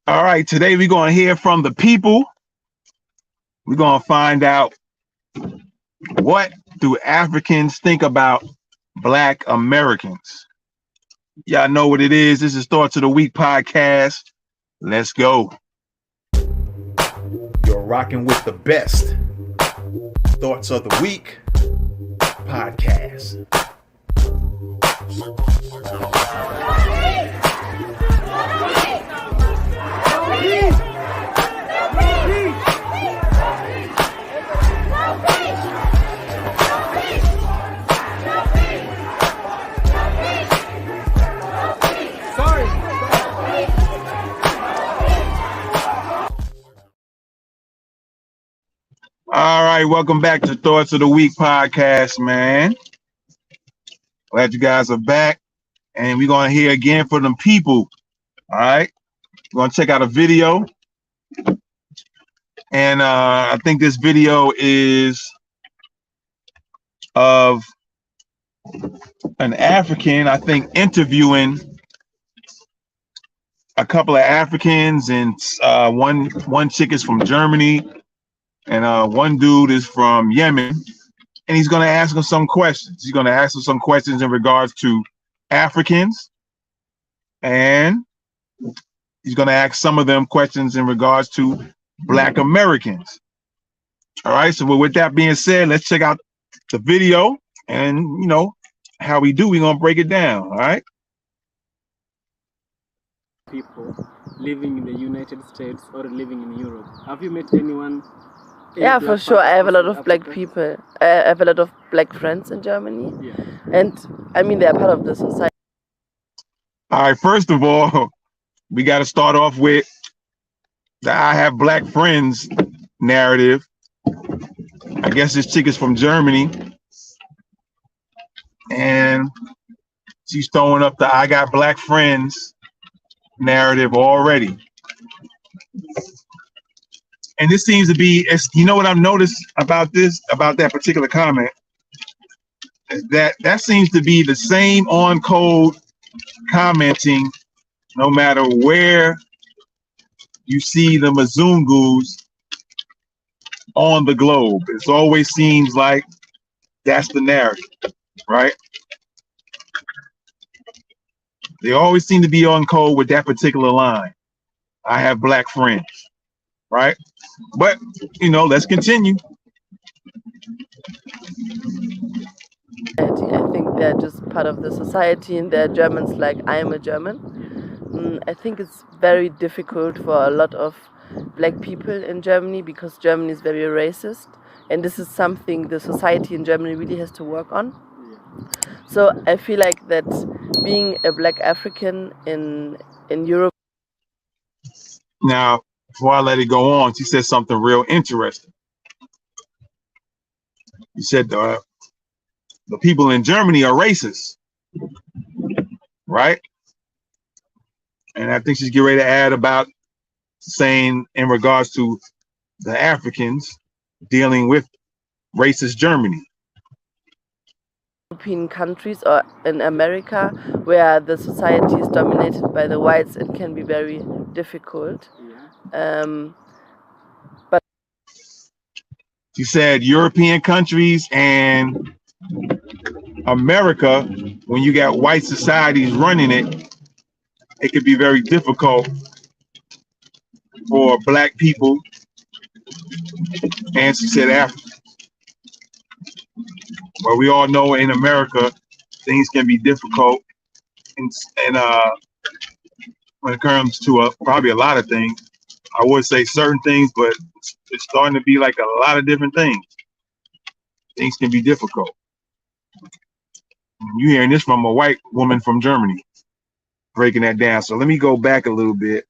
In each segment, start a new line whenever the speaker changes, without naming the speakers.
All right, today we're going to hear from the people. We're going to find out what do Africans think about Black Americans. Y'all know what it is. This is Thoughts of the Week podcast. Let's go.
You're rocking with the best. Thoughts of the Week podcast.
All right, welcome back to Thoughts of the Week podcast, man. Glad you guys are back. And we're going to hear again from them people. All right. We're going to check out a video. And I think this video is of an African, I think, interviewing a couple of Africans, and one chick is from Germany, and one dude is from Yemen, and he's going to ask them some questions. He's going to ask them some questions in regards to Africans, and he's going to ask some of them questions in regards to Black Americans. All right, so with that being said, let's check out the video, and you know how we do. We're going to break it down. All right.
People living in the United States or living in Europe. Have you met anyone?
Yeah, for sure. I have a lot of Black people. I have a lot of Black friends in Germany.
Yeah.
And I mean, they're part of the society.
All right, first of all, we got to start off with the I have Black friends narrative. I guess this chick is from Germany, and she's throwing up the I got Black friends narrative already. And this seems to be, you know what I've noticed about that particular comment, is that seems to be the same on code commenting, no matter where you see the Mzungus on the globe. It always seems like that's the narrative, right? They always seem to be on code with that particular line. I have Black friends, right? But, you know, let's continue.
I think they're just part of the society, and they're Germans like I am a German. I think it's very difficult for a lot of Black people in Germany because Germany is very racist, and this is something the society in Germany really has to work on. So I feel like that being a Black African in Europe.
Now, before I let it go on, she said something real interesting. She said the people in Germany are racist, right? And I think she's getting ready to add about saying in regards to the Africans dealing with racist Germany.
European countries or in America where the society is dominated by the whites, it can be very difficult. But
she said European countries and America, when you got white societies running it, it could be very difficult for Black people, and she said Africa. But we all know in America, things can be difficult, and when it comes to probably a lot of things. I would say certain things, but it's starting to be like a lot of different things. Things can be difficult. You hearing this from a white woman from Germany, breaking that down. So let me go back a little bit.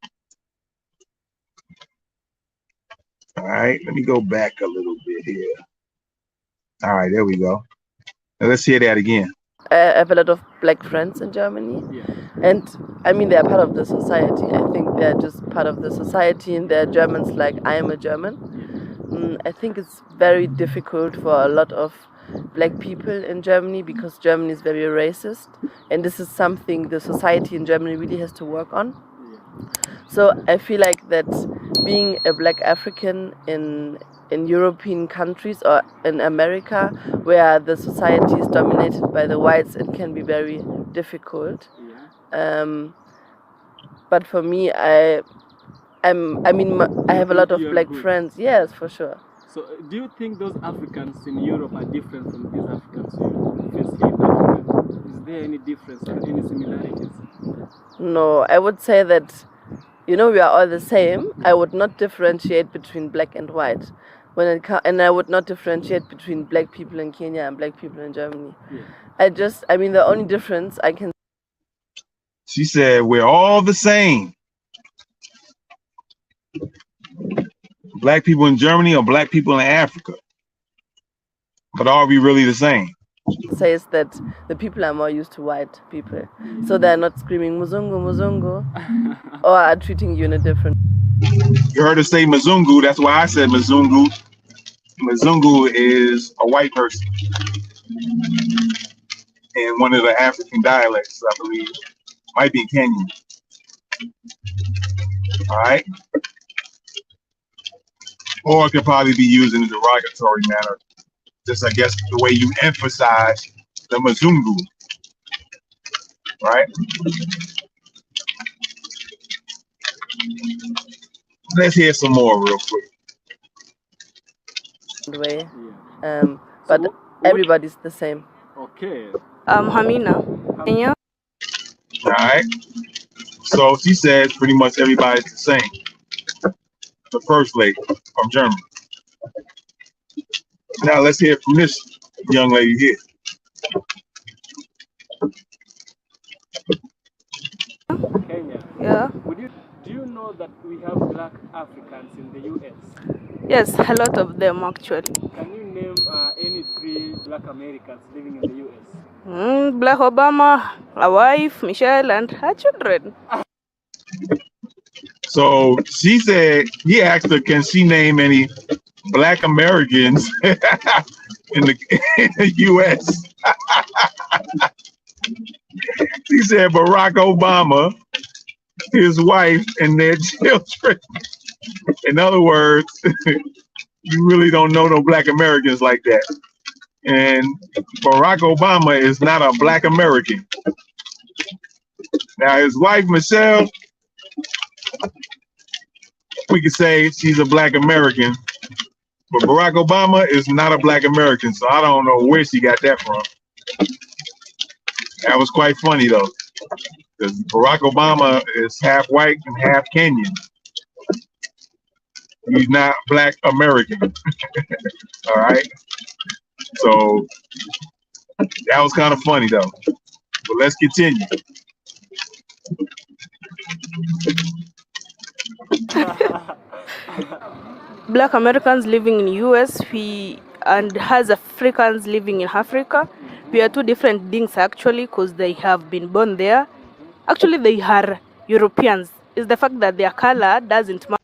All right, let me go back a little bit here. All right, there we go. Now let's hear that again.
I have a lot of Black friends in Germany.
Yeah.
And I mean, they're part of the society. I think they're just part of the society, and they're Germans like I am a German. I think it's very difficult for a lot of Black people in Germany because Germany is very racist, and this is something the society in Germany really has to work on. So I feel like that being a black African in European countries or in America, where the society is dominated by the whites, it can be very difficult.
Yeah.
But for me, I have a lot of
You're
black
good.
friends. Yes, for sure.
So, do you think those Africans in Europe are different from these Africans you face here in Africa? Is there any difference or any similarities?
No, I would say that, we are all the same. I would not differentiate between black and white. And I would not differentiate between black people in Kenya and black people in Germany.
Yeah.
The only difference I can.
She said, we're all the same. Black people in Germany or black people in Africa. But are we really the same?
Say is that the people are more used to white people. So they're not screaming Muzungu, Muzungu, or are treating you in a different.
You heard her say Mzungu, that's why I said Mzungu. Mzungu is a white person in one of the African dialects, I believe. Might be Kenyan. All right. Or it could probably be used in a derogatory manner. Just, I guess, the way you emphasize the Mzungu. Right? Let's hear some more real quick.
Way.
Yeah.
But
So
everybody's the same.
Okay.
Hamina. Kenya.
All right. So she said pretty much everybody's the same. The first lady from Germany. Now let's hear from this young lady here.
Kenya.
Yeah.
Do you know that we have black Africans in the US?
Yes, a lot of them actually.
Can you name any 3 black Americans living in the US?
Black Obama, a wife, Michelle, and her children.
So she said, he asked her, can she name any black Americans in the US? She said Barack Obama, his wife, and their children. In other words, you really don't know no black Americans like that. And Barack Obama is not a black American. Now his wife, Michelle, we could say she's a black American, but Barack Obama is not a black American, so I don't know where she got that from. That was quite funny though, because Barack Obama is half white and half Kenyan. He's not black American. All right. So that was kind of funny though. But let's continue.
Black Americans living in US, and has Africans living in Africa. We are two different things actually, because they have been born there. Actually, they are Europeans. It's the fact that their color doesn't matter.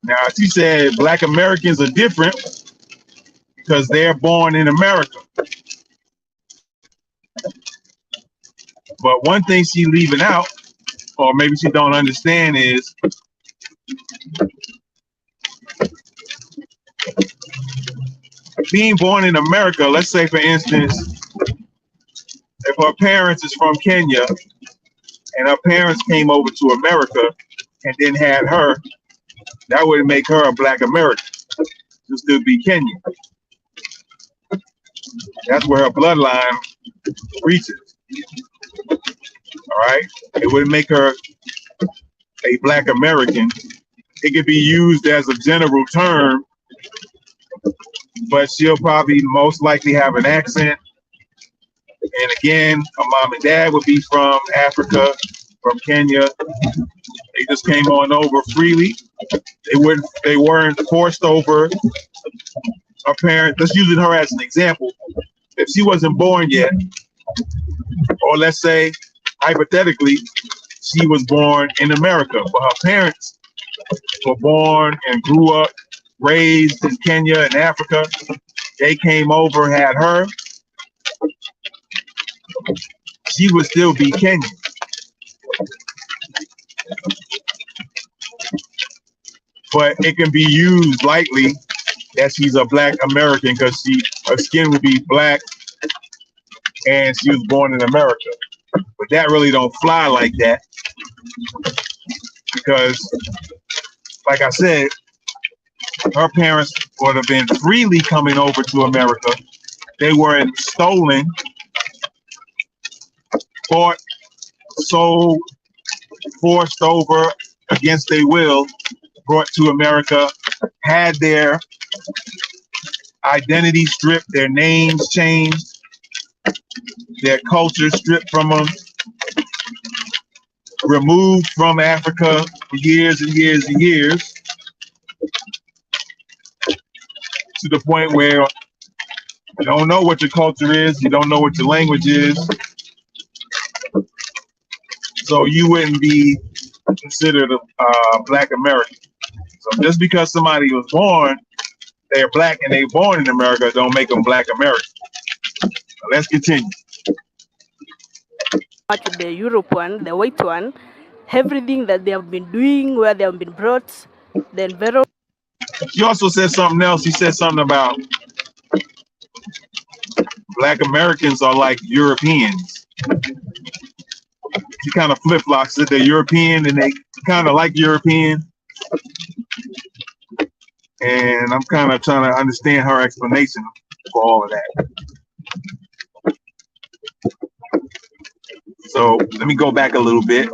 Now she said black Americans are different because they're born in America. But one thing she leaving out, or maybe she don't understand, is being born in America. Let's say, for instance, if her parents is from Kenya and her parents came over to America and then had her, that would make her a black American. She'll still be Kenyan. That's where her bloodline reaches. All right? It wouldn't make her a black American. It could be used as a general term, but she'll probably most likely have an accent. And again, her mom and dad would be from Africa, from Kenya. They just came on over freely. They weren't forced over. Her parents, let's use her as an example. If she wasn't born yet, or let's say hypothetically, she was born in America, but her parents were born and grew up, raised in Kenya and Africa. They came over, had her. She would still be Kenyan. but it can be used lightly that she's a Black American because her skin would be black and she was born in America. But that really don't fly like that because, like I said, her parents would have been freely coming over to America. They weren't stolen, bought, sold, forced over against their will, brought to America, had their identity stripped, their names changed, their culture stripped from them, removed from Africa for years and years and years, to the point where you don't know what your culture is, you don't know what your language is, so you wouldn't be considered a Black American. So just because somebody was born, they're Black and they're born in America, don't make them Black American. So let's continue.
Much the Europe one, the white one, everything that they have been doing, where they have been brought, the environment.
She also said something else. She said something about Black Americans are like Europeans. She kind of flip-flops that they're European and they kind of like European. And I'm kind of trying to understand her explanation for all of that. So let me go back a little bit.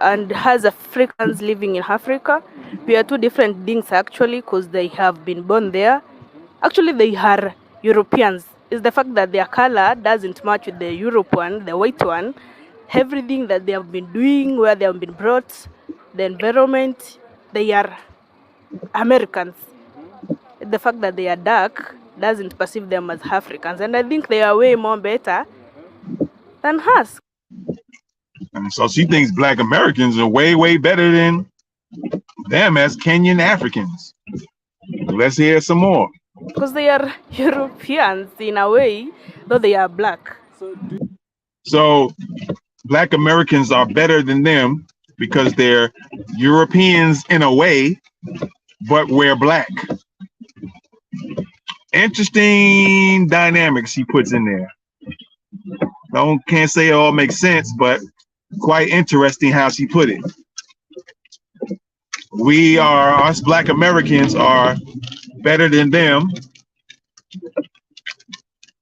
And has Africans living in Africa. We are two different things actually, because they have been born there. Actually, they are Europeans. It's the fact that their color doesn't match with the Europe one, the white one. Everything that they have been doing, where they have been brought, the environment, they are Americans. The fact that they are dark doesn't perceive them as Africans, and I think they are way more better than us.
And so she thinks Black Americans are way, way better than them as Kenyan Africans. Let's hear some more.
Because they are Europeans in a way, though they are Black.
So Black Americans are better than them because they're Europeans in a way, but we're Black. Interesting dynamics he puts in there. Can't say it all makes sense, but quite interesting how she put it. Us Black Americans are better than them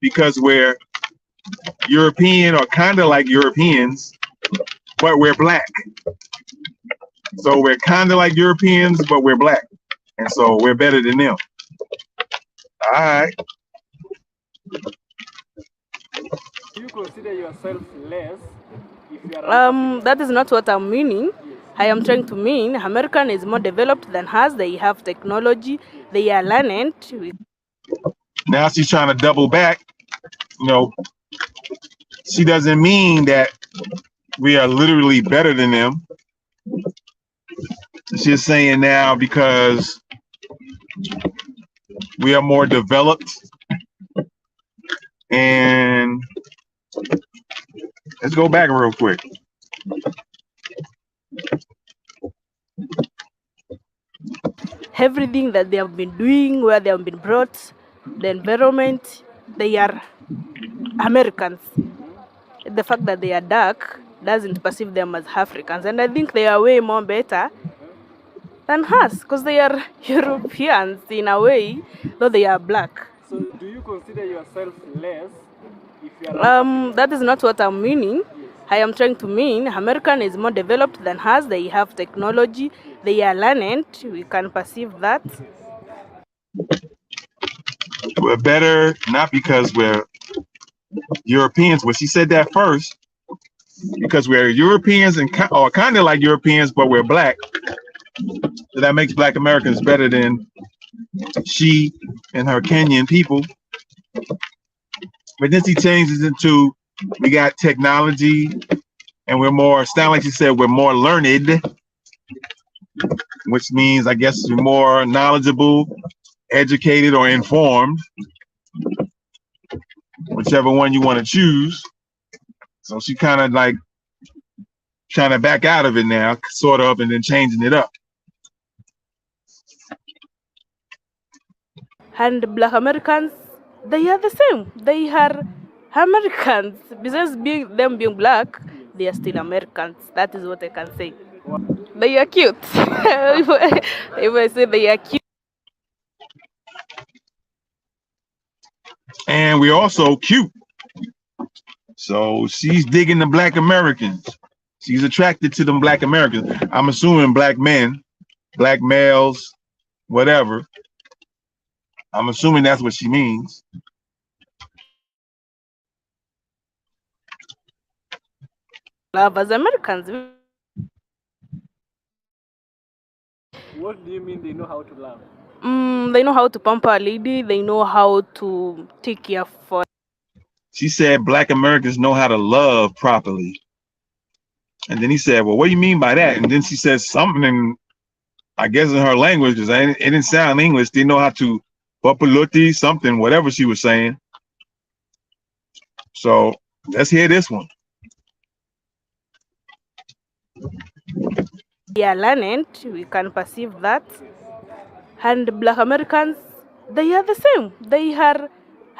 because we're European or kind of like Europeans, but we're Black. So we're kind of like Europeans, but we're Black. And so we're better than them. All right.
Do you consider yourself less if you are
That is not what I'm meaning. I am trying to mean American is more developed than us. They have technology. They are learned.
Now she's trying to double back. She doesn't mean that we are literally better than them. She's saying now because we are more developed. And let's go back real quick.
Everything that they have been doing, where they have been brought, the environment, they are Americans. The fact that they are dark doesn't perceive them as Africans, and I think they are way more better than us because they are Europeans in a way, though they are Black.
So do you consider yourself less if you are
that is not what I'm meaning. I am trying to mean American is more developed than us. They have technology. They are learned. We can perceive that.
We're better not because we're Europeans. Well, she said that first because we're Europeans or kind of like Europeans, but we're Black. So that makes Black Americans better than she and her Kenyan people. But then she changes into we got technology and we're more, sound like she said, we're more learned, which means I guess we're more knowledgeable, educated, or informed. whichever one you want to choose. So she kind of like trying to back out of it now, sort of, and then changing it up.
And black Americans, they are the same. They are Americans. Besides them being black, they are still Americans. That is what I can say. They are cute. If I say they are cute.
And we're also cute. So she's digging the black Americans. She's attracted to them black Americans. I'm assuming black men, black males, whatever. I'm assuming that's what she means.
Love as Americans.
What do you mean they know how to love?
They know how to pamper a lady. They know how to take care for.
She said black Americans know how to love properly. And then he said, well, what do you mean by that? And then she says something in, I guess in her language, because it didn't sound English. They know how to papalotti, something, whatever she was saying. So let's hear this one.
They are learned. We can perceive that. And black Americans, they are the same. They are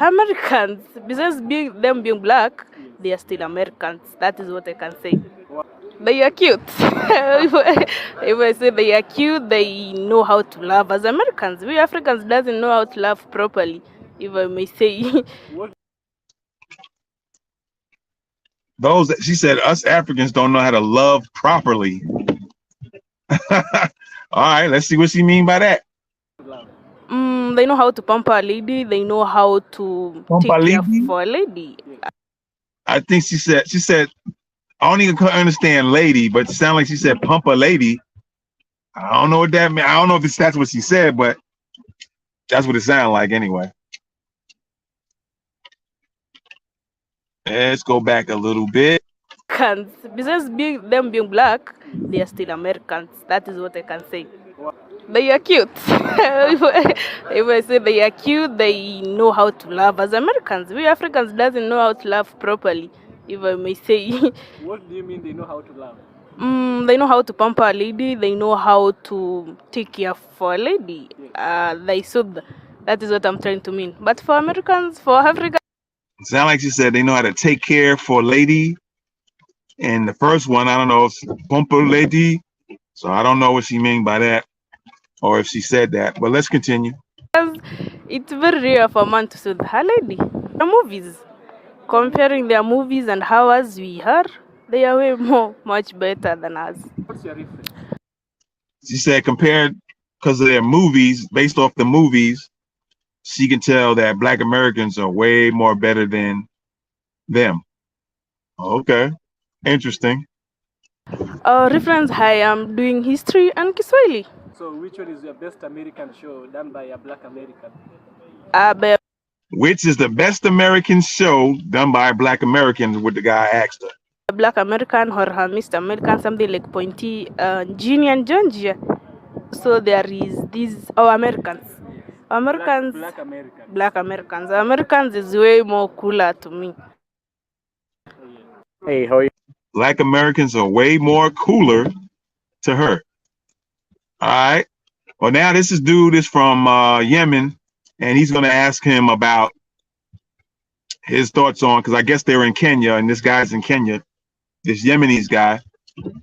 Americans. Besides them being black, they are still Americans. That is what I can say. They are cute. If I say they are cute, they know how to love as Americans. We Africans doesn't know how to love properly, if I may say.
She said, us Africans don't know how to love properly. All right, let's see what she mean by that.
They know how to pamper a lady. They know how to take care for a lady.
I think she said, I don't even understand lady, but it sounded like she said pump a lady. I don't know what that means. I don't know if that's what she said, but that's what it sounded like anyway. Let's go back a little bit.
Besides them being black, they are still Americans. That is what I can say. They are cute. If I say they are cute, they know how to love as Americans. We Africans doesn't know how to love properly, if I may say.
What do you mean they know how to love?
They know how to pamper a lady. They know how to take care for a lady. That is what I'm trying to mean. But for Americans, for Africans,
it sounds like she said they know how to take care for a lady. And the first one, I don't know, pump a lady. So I don't know what she mean by that, or if she said that. But let's continue.
It's very rare for a man to say her lady. The movies, comparing their movies and ours we are, they are way much better than us.
What's your reference?
She said compared because of their movies, based off the movies, she can tell that black Americans are way more better than them. Okay, interesting.
Reference, I am doing history and Kiswahili.
So which one is your best American show done by a black American?
Which is the best American show done by a black American? What the guy asked her.
A black American or Mr. American, something like Pointy, Ginny and Georgia. So there is these Americans. Black Americans. Americans is way more cooler to me.
Hey, how are you?
Black Americans are way more cooler to her. All right. Well, now this dude is from Yemen, and he's going to ask him about his thoughts on, because I guess they're in Kenya, and this guy's in Kenya, this Yemenis guy,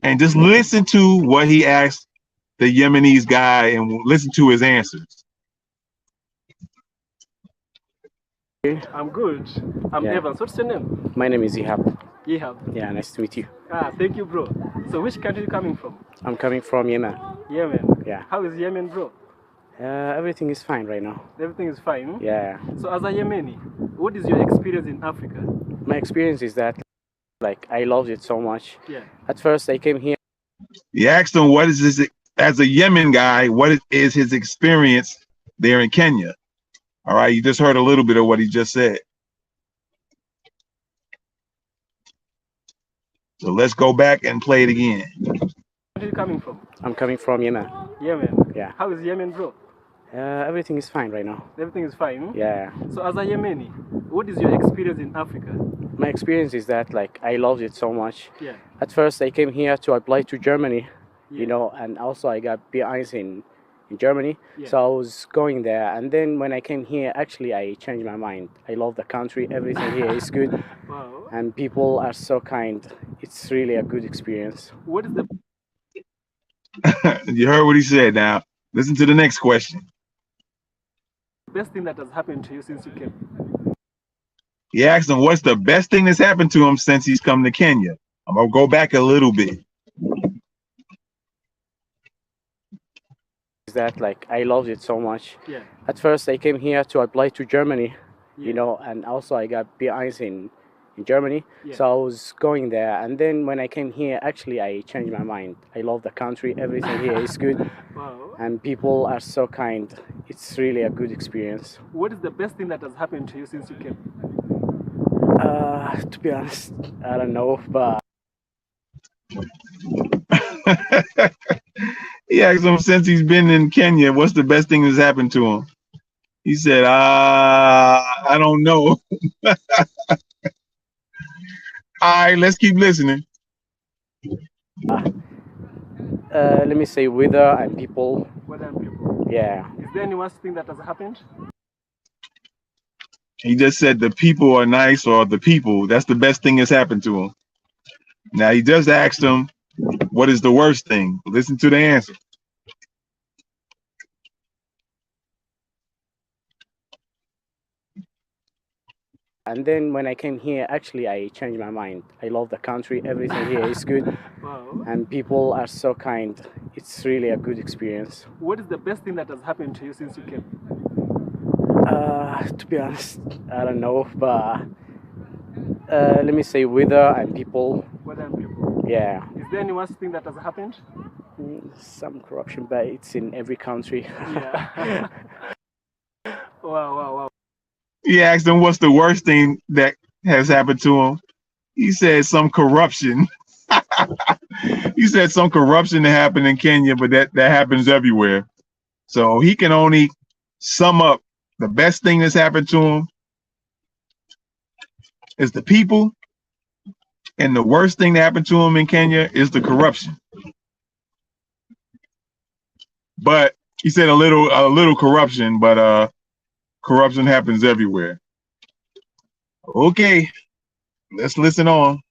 and just listen to what he asked the Yemenis guy and listen to his answers.
I'm good. I'm Evans. What's your name?
My name is Ihab.
Yehab.
Yeah, nice to meet you.
Thank you, bro. So which country are you coming from?
I'm coming from Yemen.
Yemen.
Yeah.
How is Yemen, bro?
Everything is fine right now.
Everything is fine?
Yeah.
So as a Yemeni, what is your experience in Africa?
My experience is that, like, I loved it so much.
Yeah.
At first, I came here.
He asked him, what is this, as a Yemen guy, what is his experience there in Kenya? All right, you just heard a little bit of what he just said. So let's go back and play it again.
Where are you coming from?
I'm coming from Yemen.
Yemen.
Yeah.
How is Yemen, bro?
Everything is fine right now.
Everything is fine?
Yeah.
So as a Yemeni, What is your experience in Africa?
My experience is that like I loved it so much.
Yeah.
At first, I came here to apply to Germany,
Yeah.
and also I got B1 in Germany.
Yeah.
So I was going there, and then when I came here, actually I changed my mind. I love the country. Everything here is good,
Wow.
and people are so kind. It's really a good experience.
What is the
You heard what he said. Now listen to the next question.
best thing that has happened to you since you came?
He asked him what's the best thing that's happened to him since he's come to Kenya. I'm gonna go back a little bit.
Is that like I loved it so much.
Yeah.
At first, I came here to apply to Germany,
Yeah.
and also I got B1 in Germany.
Yeah.
So I was going there, and then when I came here, actually I changed my mind. I love the country. Everything here is good,
Wow.
and people are so kind. It's really a good experience.
What is the best thing that has happened to you since you came?
To be honest, I don't know, but
He asked him since he's been in Kenya, what's the best thing that's happened to him? He said, I don't know. All right, let's keep listening.
let me say weather and people.
Weather and people.
Yeah.
Is there any worst thing that has happened?
He just said the people are nice, or the people. That's the best thing that's happened to him. Now he just asked him, what is the worst thing? Listen to the answer.
And then when I came here, actually I changed my mind. I love the country. Everything here is good,
Wow.
and people are so kind. It's really a good experience.
What is the best thing that has happened to you since you came?
To be honest, I don't know, but let me say weather and people.
Weather and people.
Yeah.
Is there any worst thing that has happened?
Some corruption, but it's in every country.
Yeah. Wow.
He asked him what's the worst thing that has happened to him. He said some corruption. He said some corruption that happened in Kenya, but that happens everywhere. So he can only sum up the best thing that's happened to him is the people, and the worst thing that happened to him in Kenya is the corruption. But he said a little corruption, but corruption happens everywhere. Okay, let's listen on.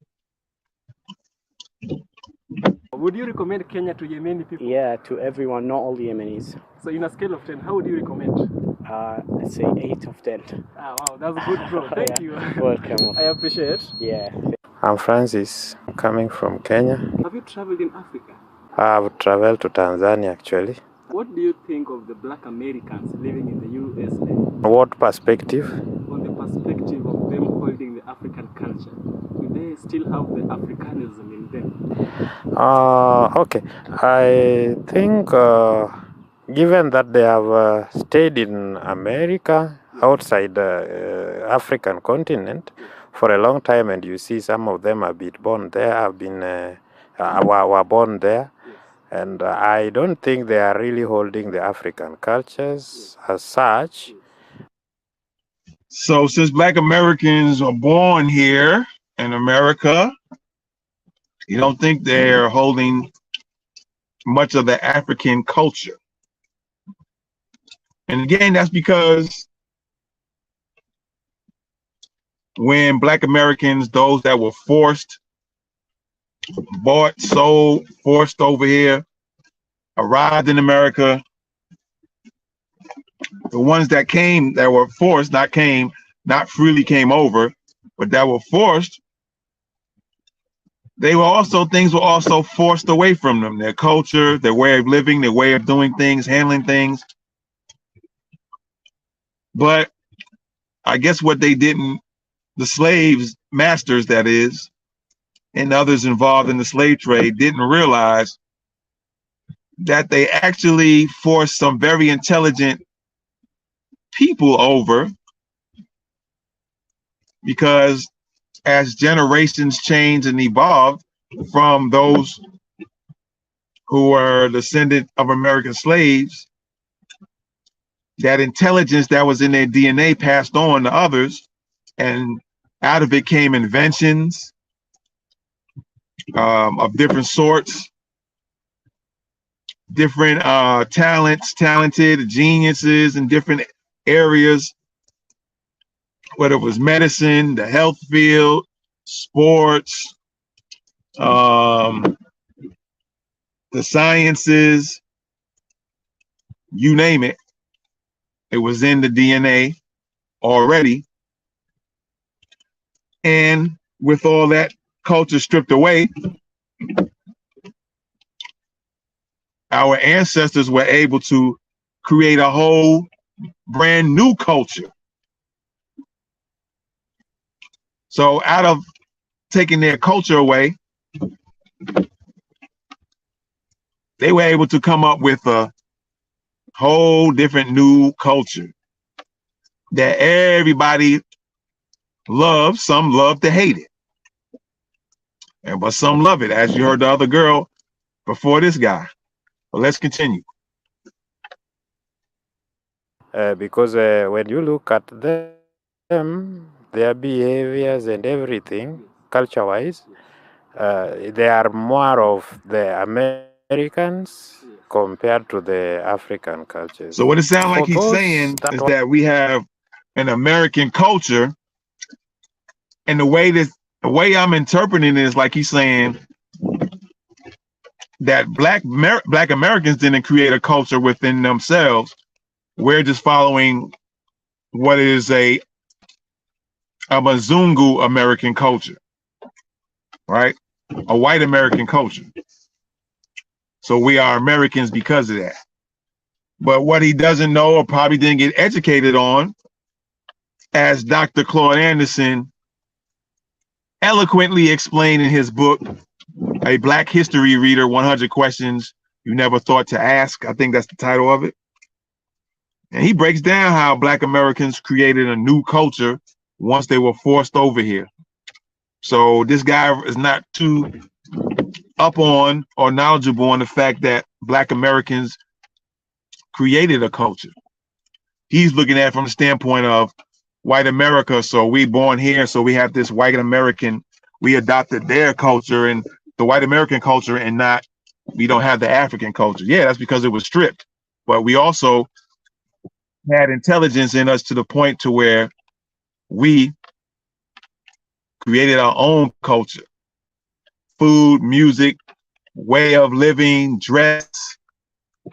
Would you recommend Kenya to Yemeni people?
Yeah, to everyone, not all Yemenis.
So in a scale of 10, how would you recommend?
Let's say 8 of 10.
Ah, wow, that's good, bro. Thank you.
Welcome.
I appreciate.
Yeah.
I'm Francis. I'm coming from Kenya.
Have you traveled in Africa?
I've traveled to Tanzania actually.
What do you think of the black Americans living in the USA?
What perspective?
On the perspective of them holding the African culture, do they still have the Africanism in them?
Okay. I think given that they have stayed in America, outside the African continent, for a long time, and you see some of them have been born there, were born there. And I don't think they are really holding the African cultures as such.
So since black Americans are born here in America, you don't think they're holding much of the African culture. And again, that's because when black Americans, those that were forced, bought, sold, forced over here, arrived in America, the ones that came, that were forced, not freely came over, but that were forced, things were also forced away from them. Their culture, their way of living, their way of doing things, handling things. But I guess what they didn't, the slaves, masters that is, and others involved in the slave trade didn't realize that they actually forced some very intelligent people over, because as generations changed and evolved from those who were descendant of American slaves, that intelligence that was in their DNA passed on to others, and out of it came inventions of different sorts, different talented geniuses in different areas, whether it was medicine, the health field, sports, um, the sciences, you name it. It was in the DNA already. And with all that culture stripped away, our ancestors were able to create a whole brand new culture. So out of taking their culture away, they were able to come up with a whole different new culture that everybody loves. Some love to hate it, but some love it, as you heard the other girl before this guy. But let's continue.
Because when you look at them, their behaviors and everything, culture-wise, they are more of the Americans compared to the African cultures.
So what it sounds like
For
he's
those
saying
that
is that we have an American culture, and the way I'm interpreting it is like he's saying that black Americans didn't create a culture within themselves. We're just following what is a Mzungu American culture, right? A white American culture. So we are Americans because of that. But what he doesn't know or probably didn't get educated on, as Dr. Claude Anderson eloquently explained in his book, A Black History Reader, 100 Questions You Never Thought to Ask. I think that's the title of it. And he breaks down how Black Americans created a new culture once they were forced over here. So this guy is not too up on or knowledgeable on the fact that Black Americans created a culture. He's looking at it from the standpoint of white America. So we born here, so we have this white American, we adopted their culture and the white American culture, and not, we don't have the African culture. Yeah, that's because it was stripped. But we also had intelligence in us to the point to where we created our own culture, food, music, way of living, dress,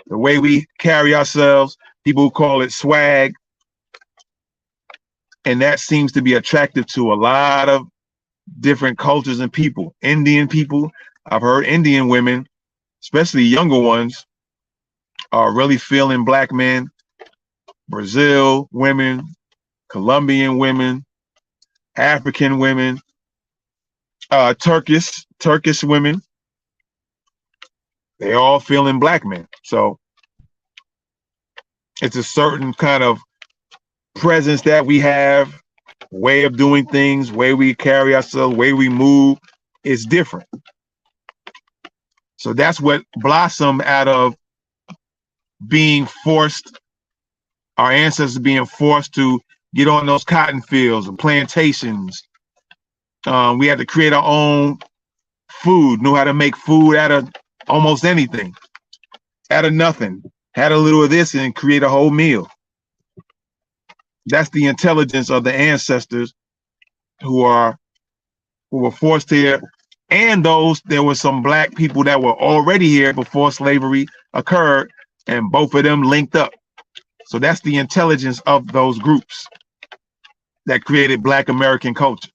the way we carry ourselves. People call it swag. And that seems to be attractive to a lot of different cultures and people. Indian people, I've heard Indian women, especially younger ones, are really feeling Black men. Brazil women, Colombian women, African women, Turkish women, they all feeling Black men. So it's a certain kind of presence that we have, way of doing things, way we carry ourselves, way we move is different. So that's what blossomed out of being forced, our ancestors being forced to get on those cotton fields and plantations. We had to create our own food, knew how to make food out of almost anything, out of nothing, had a little of this and create a whole meal. That's the intelligence of the ancestors who were forced here, and there were some Black people that were already here before slavery occurred, and both of them linked up. So that's the intelligence of those groups that created Black American culture.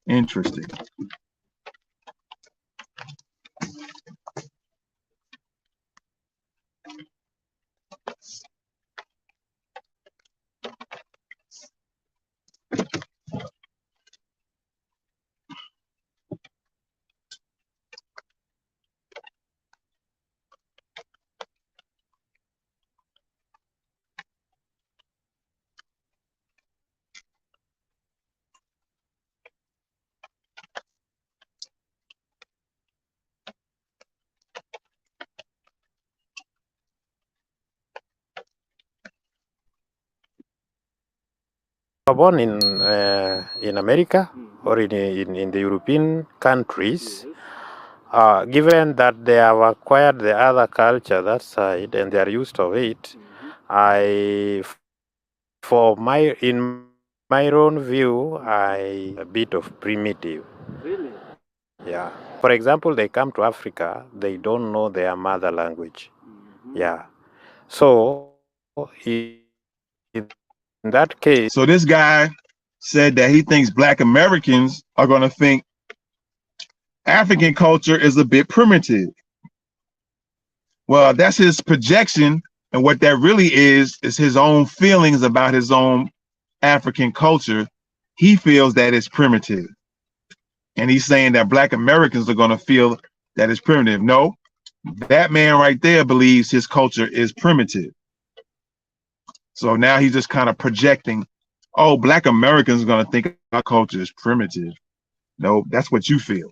Interesting.
born in America or in the European countries, given that they have acquired the other culture that side and they are used of it, in my own view, a bit of primitive.
Really?
Yeah. For example, they come to Africa, they don't know their mother language. Yeah. So in that case,
So this guy said that he thinks Black Americans are going to think African culture is a bit primitive. Well, that's his projection, and what that really is his own feelings about his own African culture. He feels that it's primitive, and he's saying that Black Americans are going to feel that it's primitive. No, that man right there believes his culture is primitive. So now he's just kind of projecting, oh, Black Americans are going to think our culture is primitive. No, that's what you feel.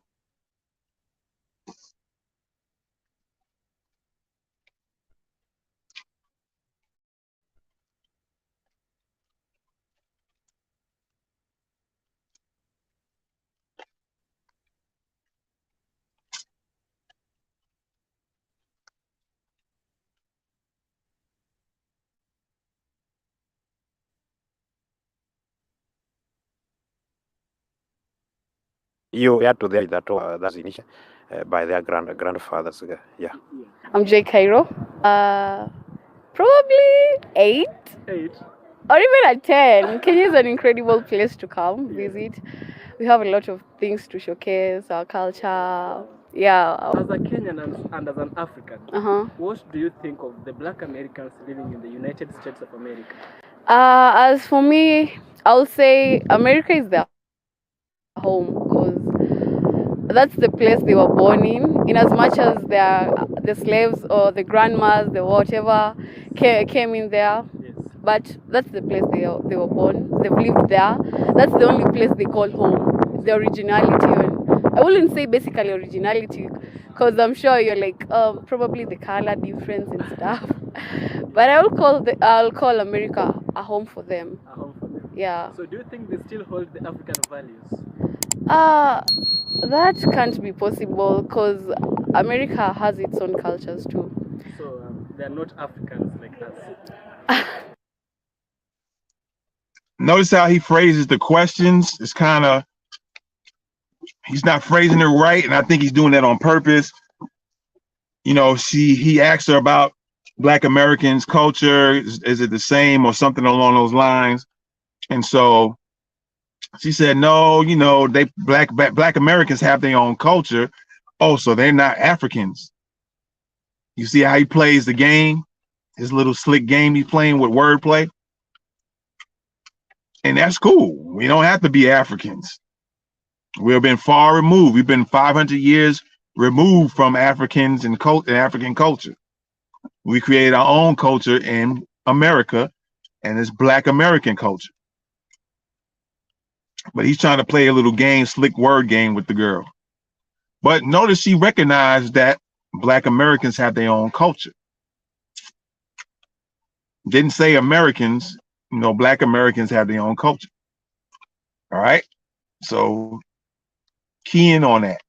you add to their that's initiated by their grandfathers. Yeah.
I'm J. Cairo. Probably 8
8.
or even a 10. Kenya is an incredible place to come visit. We have a lot of things to showcase, our culture. Yeah.
As a Kenyan and as an African, what do you think of the Black Americans living in the United States of America?
As for me, I'll say America is their home because that's the place they were born in as much as the slaves or the grandmas, the whatever, came in there.
Yes.
But that's the place they were born. They've lived there. That's the only place they call home. The originality. I wouldn't say basically originality, because I'm sure you're like probably the color difference and stuff. But I'll call America a home for them.
A home for them.
Yeah.
So do you think they still hold the African values?
That can't be possible because America has its own cultures too.
So they're not Africans like us.
Notice how he phrases the questions. It's kind of, he's not phrasing it right, and I think he's doing that on purpose. You know, he asked her about Black Americans' culture. Is it the same or something along those lines? And so she said, no, you know, Black Americans have their own culture. Oh, so they're not Africans. You see how he plays the game? His little slick game he's playing with wordplay. And that's cool. We don't have to be Africans. We've been far removed. We've been 500 years removed from Africans and African culture. We created our own culture in America, and it's Black American culture. But he's trying to play a little game, slick word game with the girl. But notice she recognized that Black Americans have their own culture. Didn't say Americans, you know, Black Americans have their own culture. All right. So key in on that.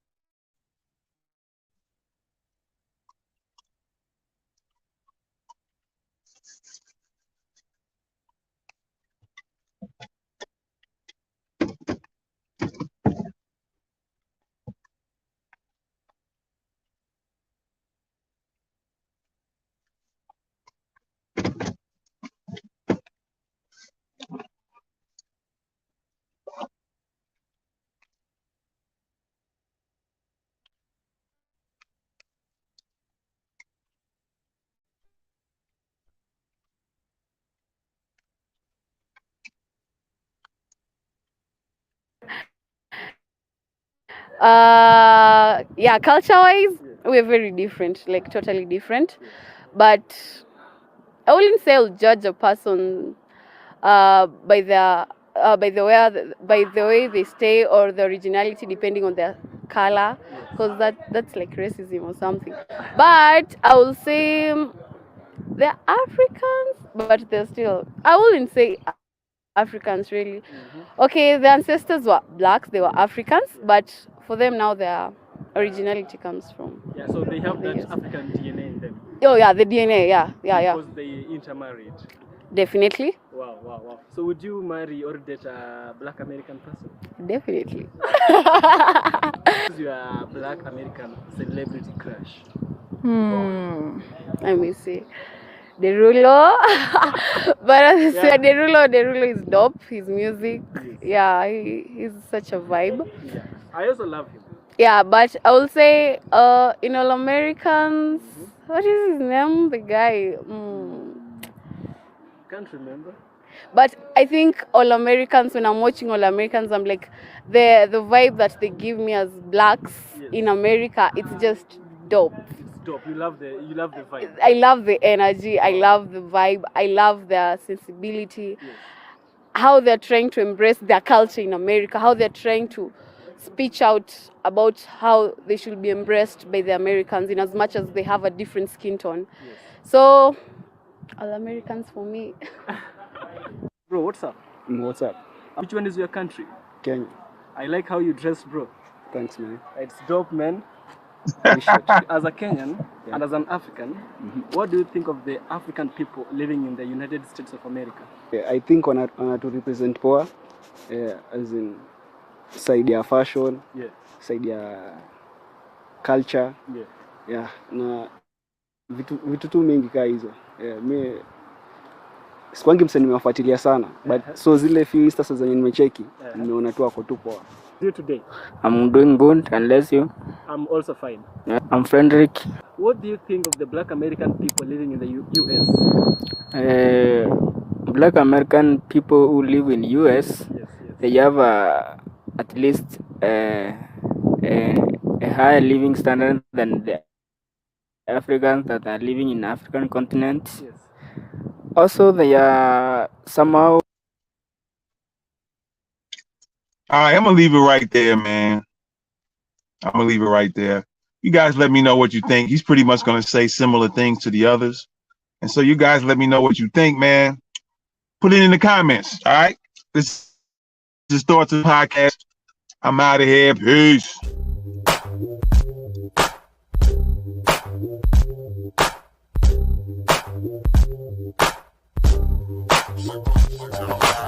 Yeah, culture-wise, we're very different, like totally different. But I wouldn't say I'll judge a person by the way they stay or the originality depending on their color, because that's like racism or something. But I will say they're Africans, but they're still, I wouldn't say Africans really. Okay, the ancestors were blacks, they were Africans, but for them now their originality comes from.
Yeah, so they have that
Yes.
African DNA in them.
Oh yeah, the DNA, yeah.
Because they intermarried.
Definitely.
Wow. So would you marry or date a black American person?
Definitely.
Who's your black American celebrity crush?
Let me see. Derulo. But as I said, Derulo is dope. His music, yeah, he's such a vibe.
Yeah. I also love him.
Yeah, but I will say, in All Americans, what is his name? The guy.
Can't remember.
But I think All Americans, when I'm watching All Americans, I'm like, the vibe that they give me as blacks in America, it's just dope.
It's dope. You love the vibe.
I love the energy. I love the vibe. I love their sensibility.
Yes.
How they're trying to embrace their culture in America. How they're trying to speak out about how they should be embraced by the Americans in as much as they have a different skin tone.
Yes.
So, All Americans for me.
Bro, what's up?
What's up?
Which one is your country?
Kenya.
I like how you dress, bro.
Thanks, man.
It's dope, man.
Appreciate it.
As a Kenyan and as an African, what do you think of the African people living in the United States of America?
Yeah, I think wana to represent poa, as in side ya fashion, side ya culture, na vitu tu mingi kaa hizo. Mi sikwangi msanii nimewafuatilia sana, but so zile few instances zenye nimecheki nimeona tu wako tu poa.
You today?
I'm doing good, unless you?
I'm also fine.
Yeah, I'm Frederick.
What do you think of the black American people living in the US?
Black American people who live in US, they have at least a higher living standard than the Africans that are living in African continent.
Yes.
Also, they are somehow.
All right, I'm gonna leave it right there, man. I'm gonna leave it right there. You guys let me know what you think. He's pretty much gonna say similar things to the others. And so you guys let me know what you think, man. Put it in the comments. All right. This is Thoughts of Podcast. I'm out of here. Peace.
Wow.